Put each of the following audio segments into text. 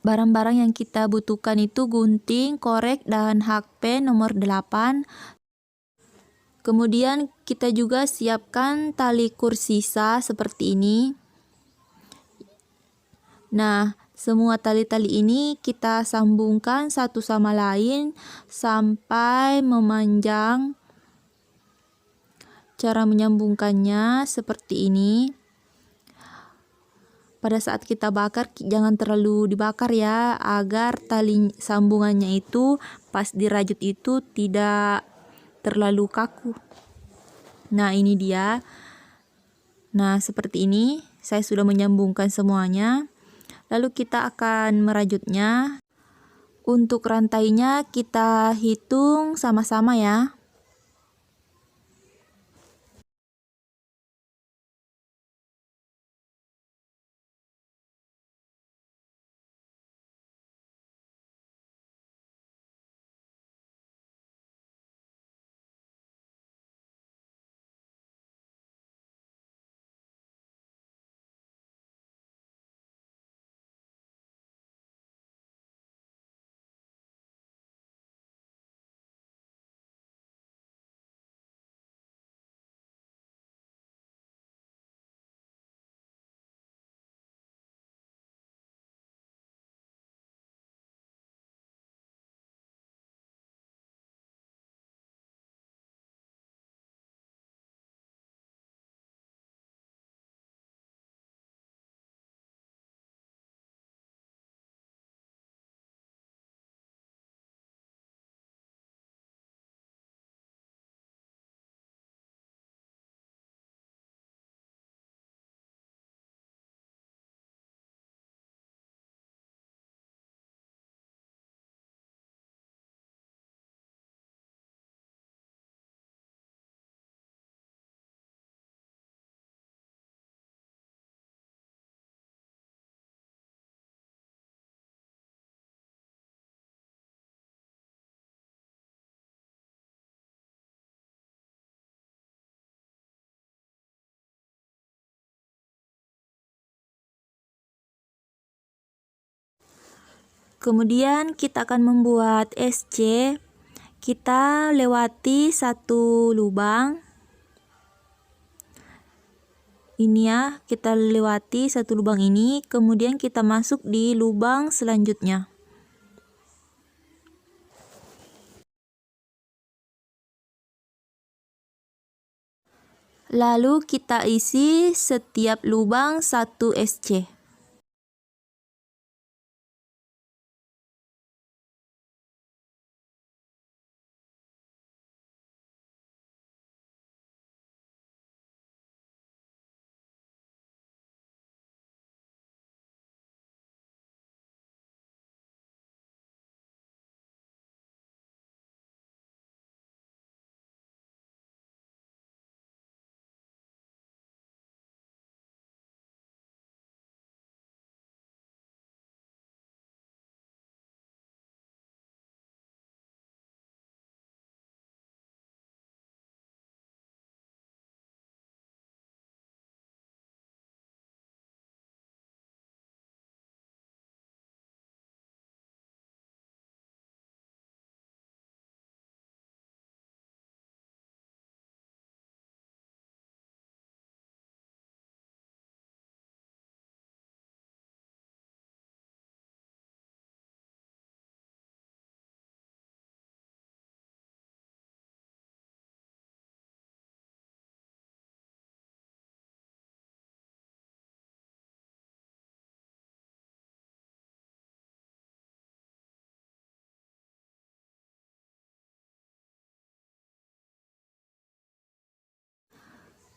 barang-barang yang kita butuhkan itu gunting, korek, dan hakpen nomor 8. Kemudian kita juga siapkan tali kur sisa seperti ini. Nah, semua tali-tali ini kita sambungkan satu sama lain sampai memanjang. Cara menyambungkannya seperti ini. Pada saat kita bakar jangan terlalu dibakar ya, agar tali sambungannya itu pas dirajut itu tidak terlalu kaku. Nah, ini dia. Nah, seperti ini saya sudah menyambungkan semuanya. Lalu kita akan merajutnya. Untuk rantainya kita hitung sama-sama ya. Kemudian kita akan membuat SC. Kita lewati satu lubang. Ini ya, kita lewati satu lubang ini, kemudian kita masuk di lubang selanjutnya. Lalu kita isi setiap lubang 1 SC.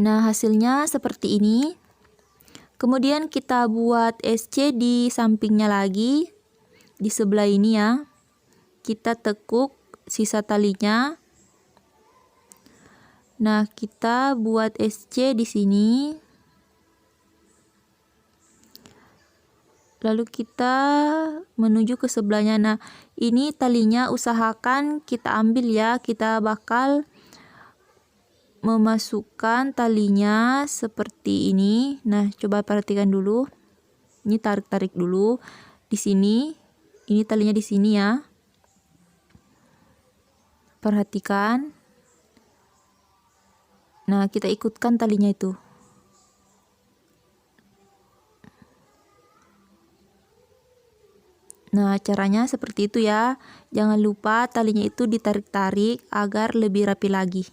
Nah, hasilnya seperti ini. Kemudian kita buat SC di sampingnya lagi, di sebelah ini ya. Kita tekuk sisa talinya. Nah, kita buat SC di sini. Lalu kita menuju ke sebelahnya. Nah, ini talinya usahakan kita ambil ya. Kita bakal memasukkan talinya seperti ini. Nah, coba perhatikan dulu. Ini tarik-tarik dulu. di sini. Ini talinya di sini ya. Perhatikan. Nah, kita ikutkan talinya itu. Nah, caranya seperti itu ya. Jangan lupa talinya itu ditarik-tarik agar lebih rapi lagi.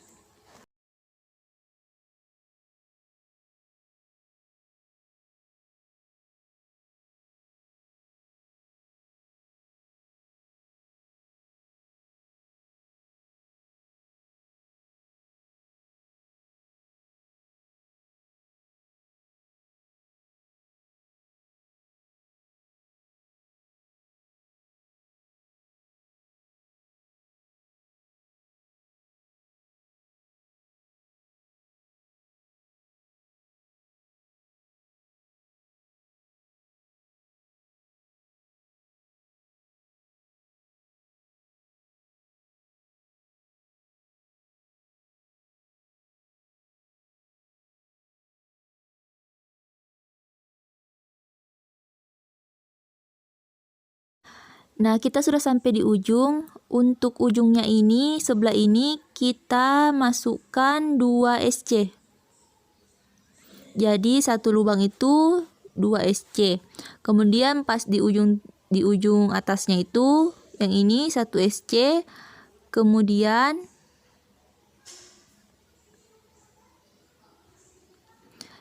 Nah, kita sudah sampai di ujung. Untuk ujungnya ini, sebelah ini kita masukkan 2 SC. Jadi satu lubang itu 2 SC. Kemudian pas di ujung atasnya itu yang ini 1 SC. Kemudian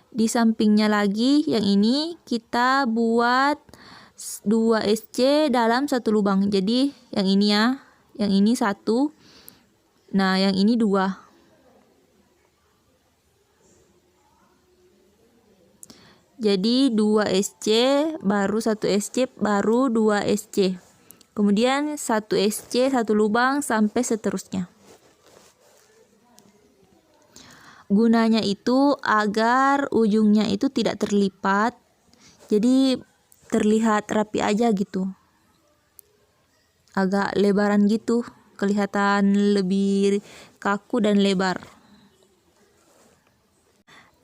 di sampingnya lagi yang ini kita buat 2 SC dalam satu lubang. Jadi yang ini ya, yang ini 1. Nah, yang ini 2. Jadi 2 SC baru 1 SC baru 2 SC. Kemudian 1 SC satu lubang sampai seterusnya. Gunanya itu agar ujungnya itu tidak terlipat. Jadi terlihat rapi aja gitu. Agak lebaran gitu, kelihatan lebih kaku dan lebar.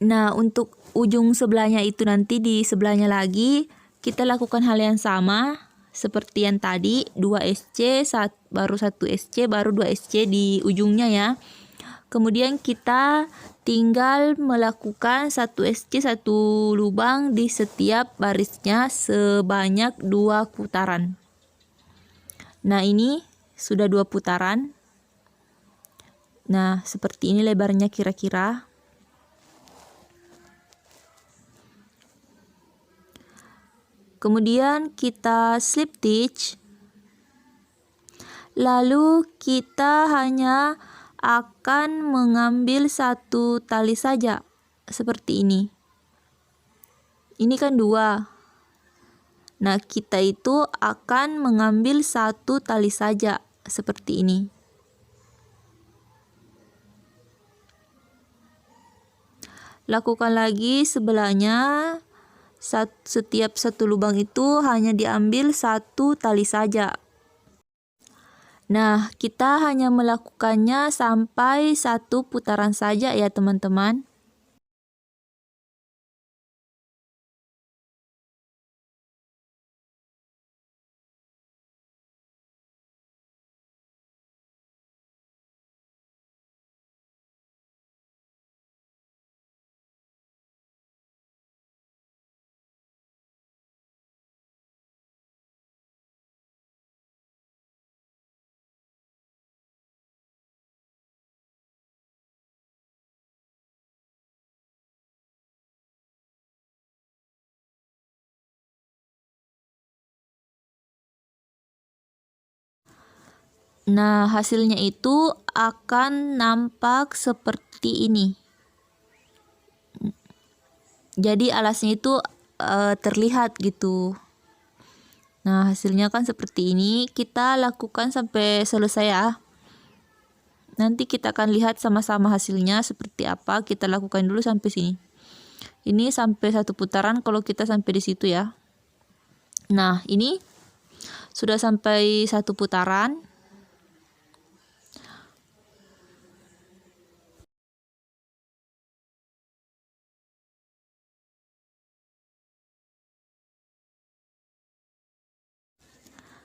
Nah, untuk ujung sebelahnya itu nanti di sebelahnya lagi kita lakukan hal yang sama seperti yang tadi, 2 SC baru 1 SC baru 2 SC di ujungnya ya. Kemudian kita tinggal melakukan 1 SC satu lubang di setiap barisnya sebanyak 2 putaran. Nah, ini sudah 2 putaran. Nah, seperti ini lebarnya kira-kira. Kemudian kita slip stitch. Lalu kita hanya akan mengambil 1 tali saja seperti ini. Ini kan 2. Nah, kita itu akan mengambil 1 tali saja seperti ini. Lakukan lagi sebelahnya. Setiap satu lubang itu hanya diambil 1 tali saja. Nah, kita hanya melakukannya sampai 1 putaran saja ya teman-teman. Nah, hasilnya itu akan nampak seperti ini. Jadi alasnya itu terlihat gitu. Nah, hasilnya kan seperti ini. Kita lakukan sampai selesai ya. Nanti kita akan lihat sama-sama hasilnya seperti apa. Kita lakukan dulu sampai sini. Ini sampai 1 putaran kalau kita sampai di situ ya. Nah, ini sudah sampai 1 putaran.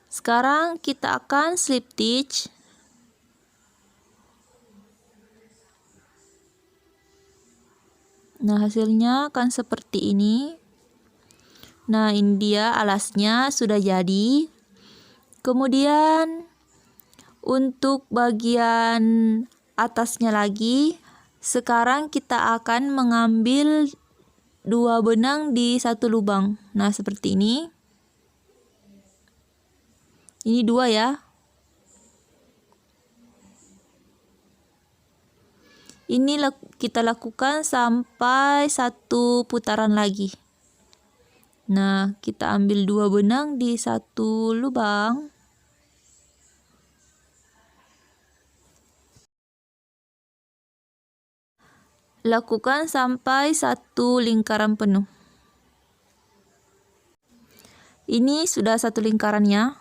Sekarang kita akan slip stitch. Nah, hasilnya akan seperti ini. Nah, ini dia alasnya sudah jadi. Kemudian untuk bagian atasnya lagi, sekarang kita akan mengambil 2 benang di satu lubang. Nah, seperti ini. Ini 2 ya. Ini kita lakukan sampai 1 putaran lagi. Nah, kita ambil 2 benang di satu lubang. Lakukan sampai 1 lingkaran penuh. Ini sudah 1 lingkarannya.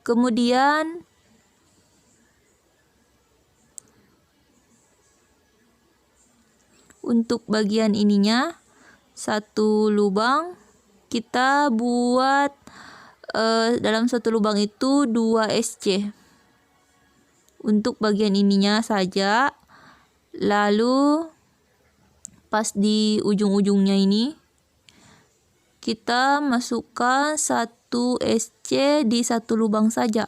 Kemudian untuk bagian ininya 1 lubang, kita buat dalam 1 lubang itu 2 SC. Untuk bagian ininya saja. Lalu pas di ujung-ujungnya ini kita masukkan 1 SC di 1 lubang saja.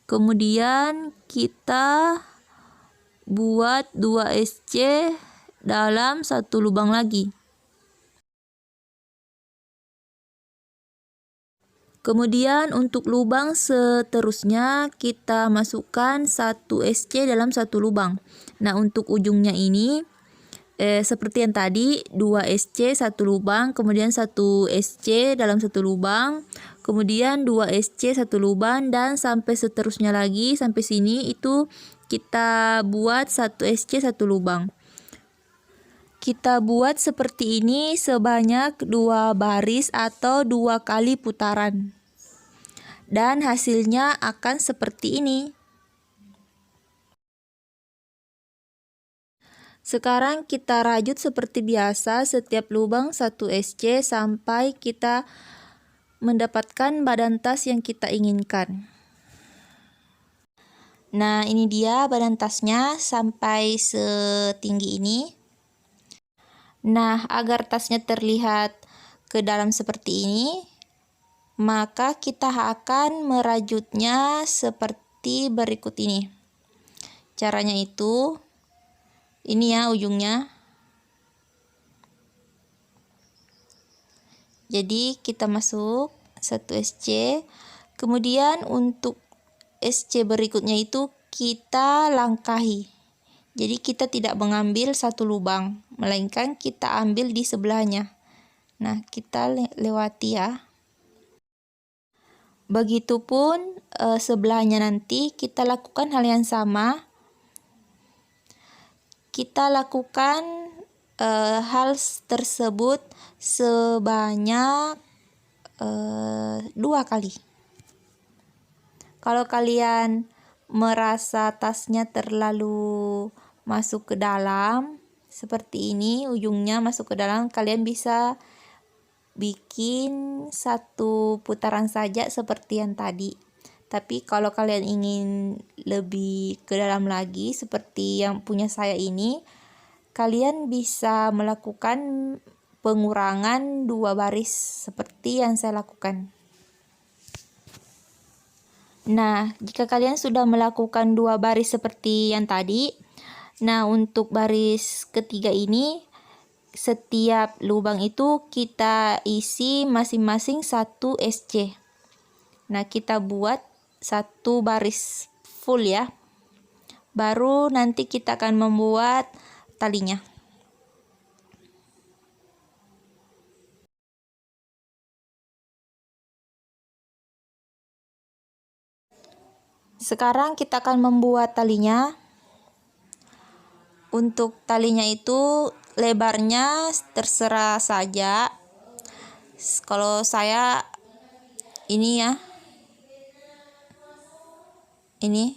Kemudian kita buat 2 SC dalam 1 lubang lagi. Kemudian untuk lubang seterusnya kita masukkan 1 SC dalam 1 lubang. Nah, untuk ujungnya ini seperti yang tadi, 2 SC 1 lubang, kemudian 1 SC dalam 1 lubang, kemudian 2 SC 1 lubang, dan sampai seterusnya lagi sampai sini itu kita buat 1 SC 1 lubang. Kita buat seperti ini sebanyak 2 baris atau 2 kali putaran. Dan hasilnya akan seperti ini. Sekarang kita rajut seperti biasa setiap lubang 1 SC sampai kita mendapatkan badan tas yang kita inginkan. Nah, ini dia badan tasnya sampai setinggi ini. Nah, agar tasnya terlihat ke dalam seperti ini, maka kita akan merajutnya seperti berikut ini. Caranya itu, ini ya ujungnya. Jadi kita masuk 1 SC, kemudian untuk SC berikutnya itu kita langkahi. Jadi kita tidak mengambil 1 lubang, melainkan kita ambil di sebelahnya. Nah, kita lewati ya. Begitupun sebelahnya nanti kita lakukan hal yang sama. Kita lakukan hal tersebut sebanyak 2 kali. Kalau kalian merasa tasnya terlalu masuk ke dalam seperti ini, ujungnya masuk ke dalam, kalian bisa bikin 1 putaran saja seperti yang tadi. Tapi kalau kalian ingin lebih ke dalam lagi seperti yang punya saya ini, kalian bisa melakukan pengurangan 2 baris seperti yang saya lakukan. Nah, jika kalian sudah melakukan 2 baris seperti yang tadi, nah untuk baris ketiga ini, setiap lubang itu kita isi masing-masing 1 SC. Nah, kita buat 1 baris full ya. Baru nanti kita akan membuat talinya. Sekarang kita akan membuat talinya. Untuk talinya itu lebarnya terserah saja. Kalau saya ini ya. Ini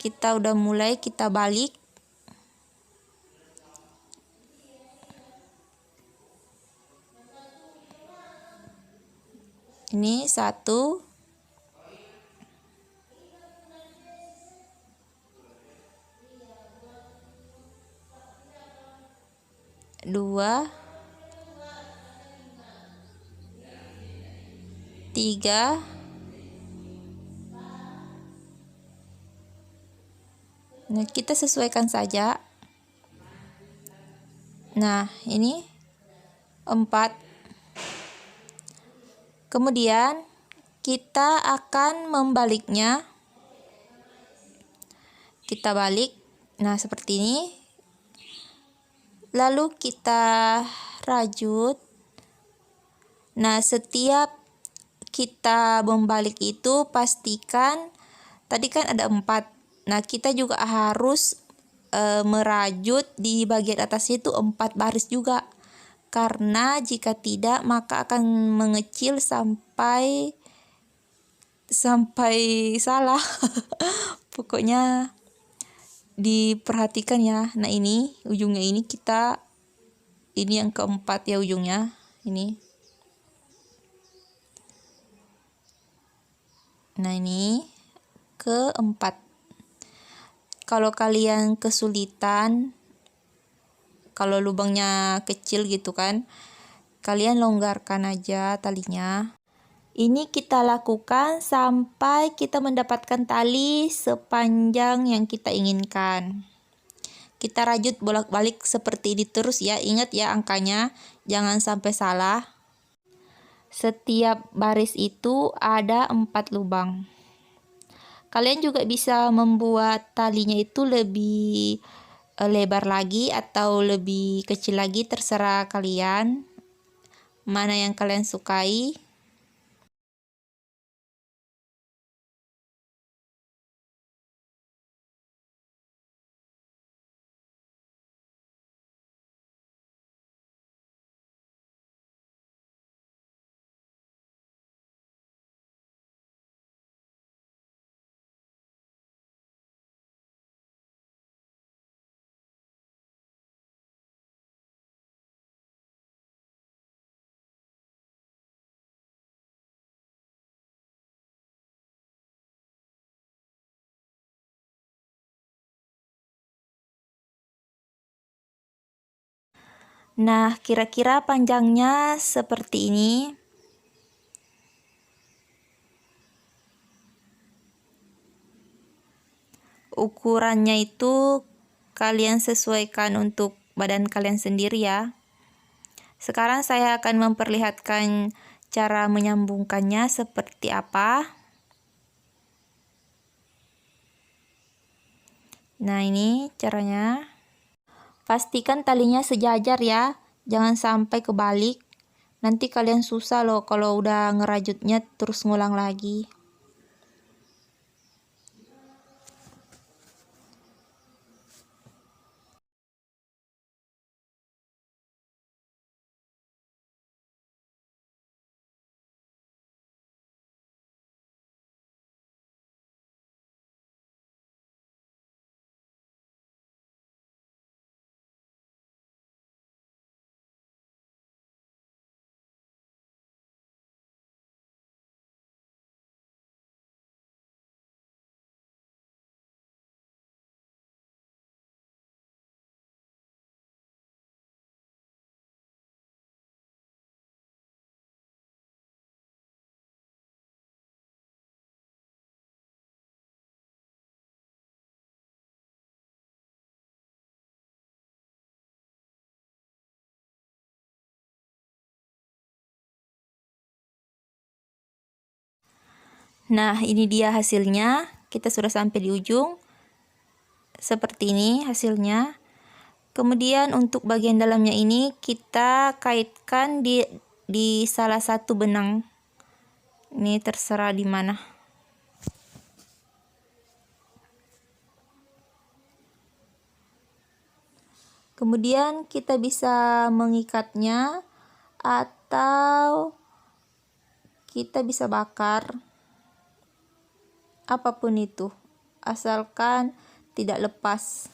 kita udah mulai, kita balik. Ini 1, 2, 3, 4. Nah, kita sesuaikan saja. Nah, ini 4. Kemudian kita akan membaliknya. Kita balik. Nah, seperti ini. Lalu kita rajut. Nah, setiap kita membalik itu pastikan tadi kan ada 4. Nah, kita juga harus merajut di bagian atasnya itu 4 baris juga. Karena jika tidak maka akan mengecil sampai salah. Pokoknya diperhatikan ya. Nah, ini ujungnya ini yang keempat ya ujungnya ini. Nah, ini keempat. Kalau kalian kesulitan, kalau lubangnya kecil gitu kan, kalian longgarkan aja talinya. Ini kita lakukan sampai kita mendapatkan tali sepanjang yang kita inginkan. Kita rajut bolak-balik seperti ini terus ya. Ingat ya angkanya, jangan sampai salah. Setiap baris itu ada 4 lubang. Kalian juga bisa membuat talinya itu lebih lebar lagi atau lebih kecil lagi, terserah kalian. Mana yang kalian sukai. Nah, kira-kira panjangnya seperti ini. Ukurannya itu kalian sesuaikan untuk badan kalian sendiri ya. Sekarang saya akan memperlihatkan cara menyambungkannya seperti apa. Nah, ini caranya. Pastikan talinya sejajar ya, jangan sampai kebalik. Nanti kalian susah loh kalau udah ngerajutnya terus ngulang lagi. Nah, ini dia hasilnya. Kita sudah sampai di ujung. Seperti ini hasilnya. Kemudian untuk bagian dalamnya ini kita kaitkan di salah satu benang. Ini terserah di mana. Kemudian kita bisa mengikatnya atau kita bisa bakar. Apapun itu, asalkan tidak lepas.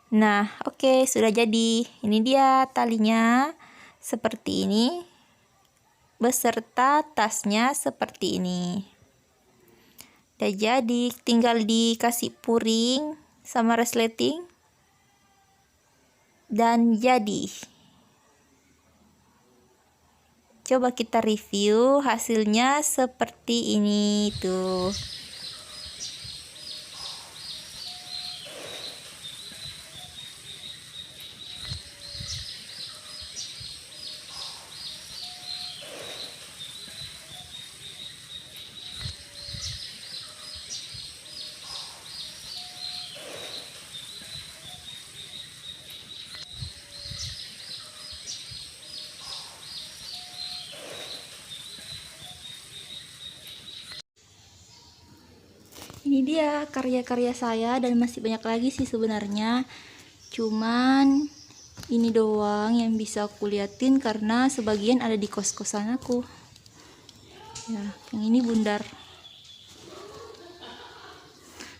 Nah, oke, sudah jadi. Ini dia talinya seperti ini, beserta tasnya seperti ini. Udah jadi, tinggal dikasih puring sama resleting dan jadi. Coba kita review hasilnya seperti ini tuh. Ini dia karya-karya saya, dan masih banyak lagi sih sebenarnya. Cuman ini doang yang bisa aku liatin karena sebagian ada di kos-kosan aku. Ya, yang ini bundar.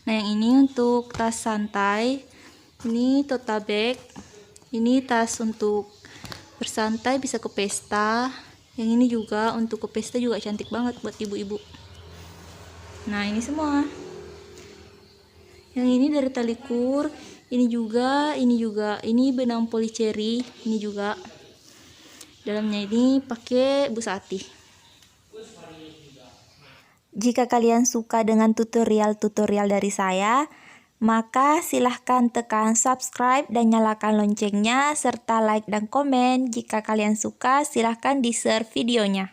Nah, yang ini untuk tas santai. Ini tote bag. Ini tas untuk bersantai, bisa ke pesta. Yang ini juga untuk ke pesta juga cantik banget buat ibu-ibu. Nah, ini semua. Yang ini dari tali kur, ini juga, ini benang polyceri, ini juga. Dalamnya ini pakai busati. Jika kalian suka dengan tutorial-tutorial dari saya, maka silahkan tekan subscribe dan nyalakan loncengnya, serta like dan komen. Jika kalian suka, silahkan di-share videonya.